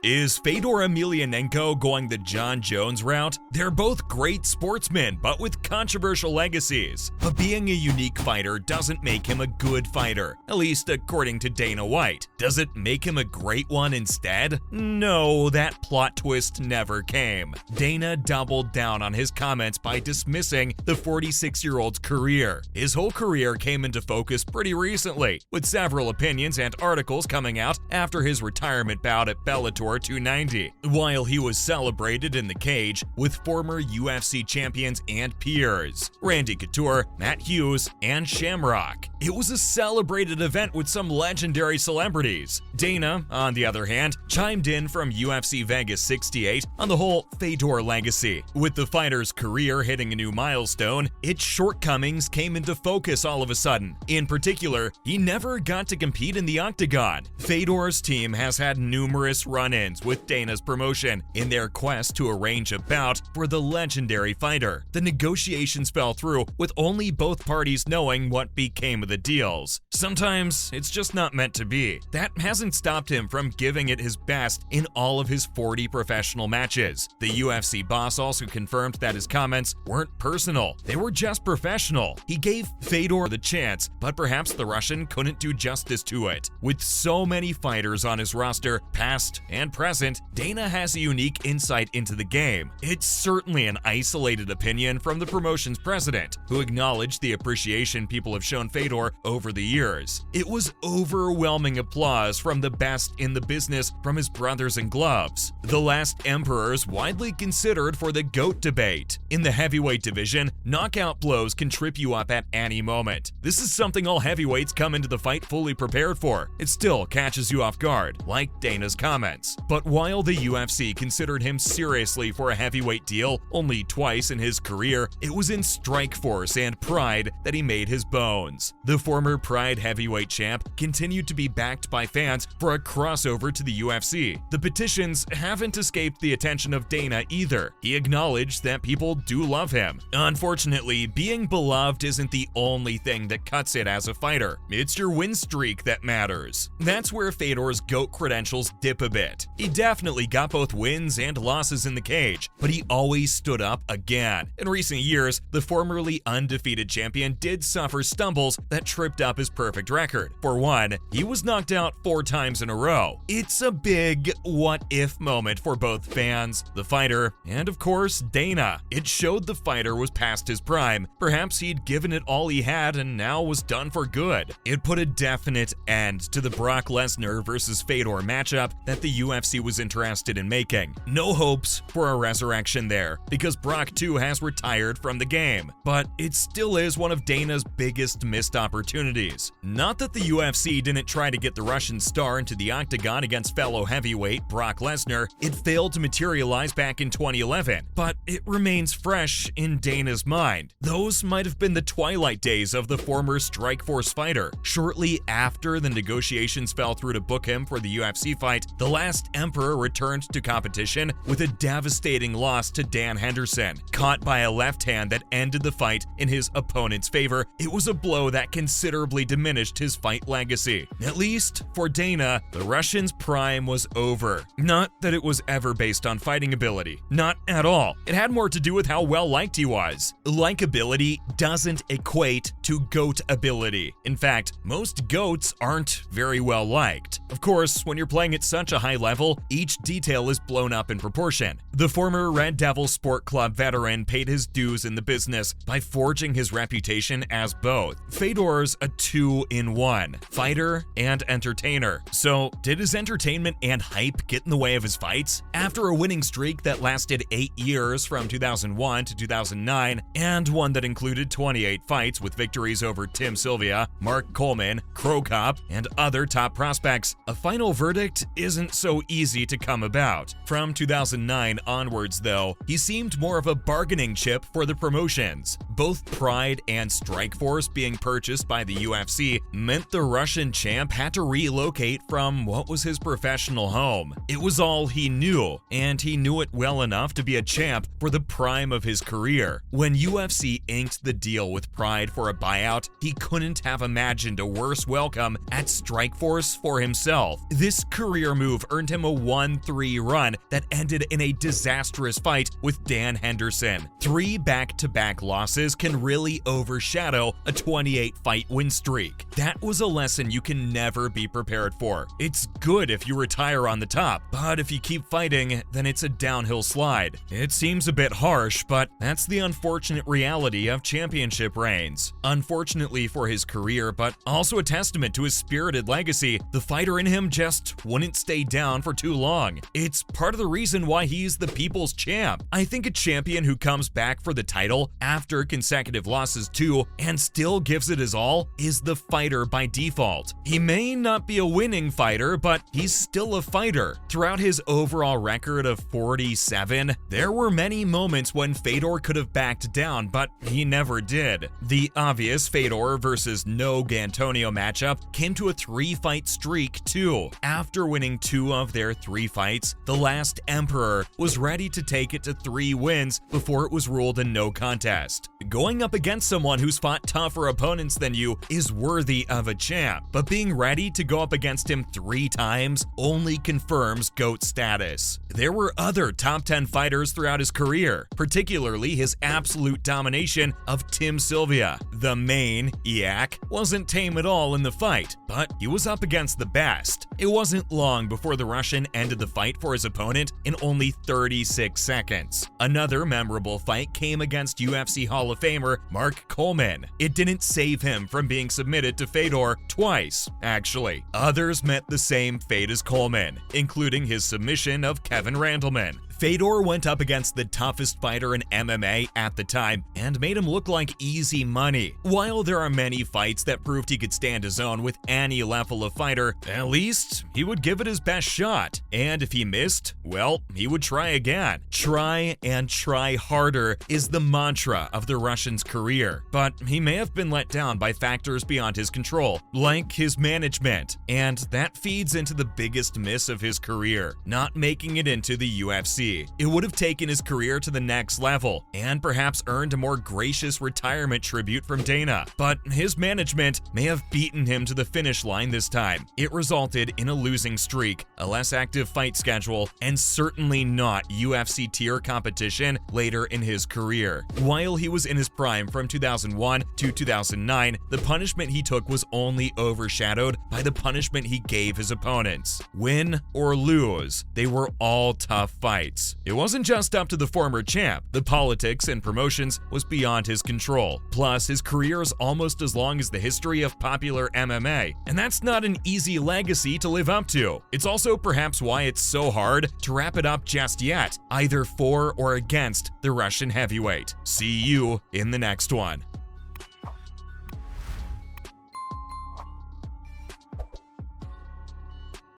Is Fedor Emlianenko going the John Jones route? They're both great sportsmen, but with controversial legacies. But being a unique fighter doesn't make him a good fighter, at least according to Dana White. Does it make him a great one instead? No, that plot twist never came. Dana doubled down on his comments by dismissing the 46-year-old's career. His whole career came into focus pretty recently, with several opinions and articles coming out after his retirement bout at Bellator 290, while he was celebrated in the cage with former UFC champions and peers, Randy Couture, Matt Hughes, and Shamrock. It was a celebrated event with some legendary celebrities. Dana, on the other hand, chimed in from UFC Vegas 68 on the whole Fedor legacy. With the fighter's career hitting a new milestone, its shortcomings came into focus all of a sudden. In particular, he never got to compete in the octagon. Fedor's team has had numerous run-ins with Dana's promotion in their quest to arrange a bout for the legendary fighter. The negotiations fell through, with only both parties knowing what became of the deals. Sometimes it's just not meant to be. That hasn't stopped him from giving it his best in all of his 40 professional matches. The UFC boss also confirmed that his comments weren't personal, they were just professional. He gave Fedor the chance, but perhaps the Russian couldn't do justice to it. With so many fighters on his roster, past and present, Dana has a unique insight into the game. It's certainly an isolated opinion from the promotion's president, who acknowledged the appreciation people have shown Fedor over the years. It was overwhelming applause from the best in the business from his brothers and gloves. The last emperors widely considered for the GOAT debate. In the heavyweight division, knockout blows can trip you up at any moment. This is something all heavyweights come into the fight fully prepared for. It still catches you off guard, like Dana's comments. But while the UFC considered him seriously for a heavyweight deal only twice in his career, it was in Strikeforce and Pride that he made his bones. The former Pride heavyweight champ continued to be backed by fans for a crossover to the UFC. The petitions haven't escaped the attention of Dana either. He acknowledged that people do love him. Unfortunately, being beloved isn't the only thing that cuts it as a fighter. It's your win streak that matters. That's where Fedor's GOAT credentials dip a bit. He definitely got both wins and losses in the cage, but he always stood up again. In recent years, the formerly undefeated champion did suffer stumbles that tripped up his perfect record. For one, he was knocked out 4 times in a row. It's a big what-if moment for both fans, the fighter, and of course, Dana. It showed the fighter was past his prime. Perhaps he'd given it all he had and now was done for good. It put a definite end to the Brock Lesnar versus Fedor matchup that the UFC was interested in making. No hopes for a resurrection there, because Brock too has retired from the game. But it still is one of Dana's biggest missed opportunities. Not that the UFC didn't try to get the Russian star into the octagon against fellow heavyweight Brock Lesnar. It failed to materialize back in 2011, but it remains fresh in Dana's mind. Those might have been the twilight days of the former Strikeforce fighter. Shortly after the negotiations fell through to book him for the UFC fight, the last emperor returned to competition with a devastating loss to Dan Henderson. Caught by a left hand that ended the fight in his opponent's favor, it was a blow that considerably diminished his fight legacy. At least for Dana, the Russian's prime was over. Not that it was ever based on fighting ability. Not at all. It had more to do with how well liked he was. Likability doesn't equate to GOAT ability. In fact, most GOATs aren't very well liked. Of course, when you're playing at such a high level, each detail is blown up in proportion. The former Red Devil Sport Club veteran paid his dues in the business by forging his reputation as both. Fedor's a 2-in-1, fighter and entertainer. So, did his entertainment and hype get in the way of his fights? After a winning streak that lasted 8 years from 2001 to 2009, and one that included 28 fights with victories over Tim Sylvia, Mark Coleman, Crow Cop, and other top prospects, a final verdict isn't so easy to come about. From 2009 onwards, though, he seemed more of a bargaining chip for the promotions. Both Pride and Strikeforce being purchased by the UFC meant the Russian champ had to relocate from what was his professional home. It was all he knew, and he knew it well enough to be a champ for the prime of his career. When UFC inked the deal with Pride for a buyout, he couldn't have imagined a worse welcome at Strikeforce for himself. This career move earned him a 1-3 run that ended in a disastrous fight with Dan Henderson. 3 back-to-back losses can really overshadow a 28-fight win streak. That was a lesson you can never be prepared for. It's good if you retire on the top, but if you keep fighting, then it's a downhill slide. It seems a bit harsh, but that's the unfortunate reality of championship reigns. Unfortunately for his career, but also a testament to his spirited legacy, the fighter in him just wouldn't stay down for too long. It's part of the reason why he's the people's champ. I think a champion who comes back for the title after consecutive losses too and still gives it his all is the fighter by default. He may not be a winning fighter, but he's still a fighter. Throughout his overall record of 47, there were many moments when Fedor could have backed down, but he never did. The obvious Fedor versus Nogue Antonio matchup came to a 3-fight streak too. After winning 2 of their 3 fights, the last Emperor was ready to take it to 3 wins before it was ruled a no contest. Going up against someone who's fought tougher opponents than you is worthy of a champ, but being ready to go up against him 3 times only confirms GOAT status. There were other top 10 fighters throughout his career, particularly his absolute domination of Tim Sylvia. The main, Iak, wasn't tame at all in the fight, but he was up against the best. It wasn't long before the Russian ended the fight for his opponent in only 36 seconds. Another memorable fight came against UFC Hall of Famer Mark Coleman. It didn't save him from being submitted to Fedor twice, actually. Others met the same fate as Coleman, including his submission of Kevin Randleman. Fedor went up against the toughest fighter in MMA at the time and made him look like easy money. While there are many fights that proved he could stand his own with any level of fighter, at least he would give it his best shot. And if he missed, well, he would try again. Try and try harder is the mantra of the Russian's career, but he may have been let down by factors beyond his control, like his management, and that feeds into the biggest miss of his career, not making it into the UFC. It would have taken his career to the next level and perhaps earned a more gracious retirement tribute from Dana, but his management may have beaten him to the finish line this time. It resulted in a losing streak, a less active fight schedule, and certainly not UFC tier competition later in his career. While he was in his prime from 2001 to 2009, the punishment he took was only overshadowed by the punishment he gave his opponents. Win or lose, they were all tough fights. It wasn't just up to the former champ. The politics and promotions was beyond his control. Plus, his career is almost as long as the history of popular MMA, and that's not an easy legacy to live up to. It's also perhaps why it's so hard to wrap it up just yet, either for or against the Russian heavyweight. See you in the next one.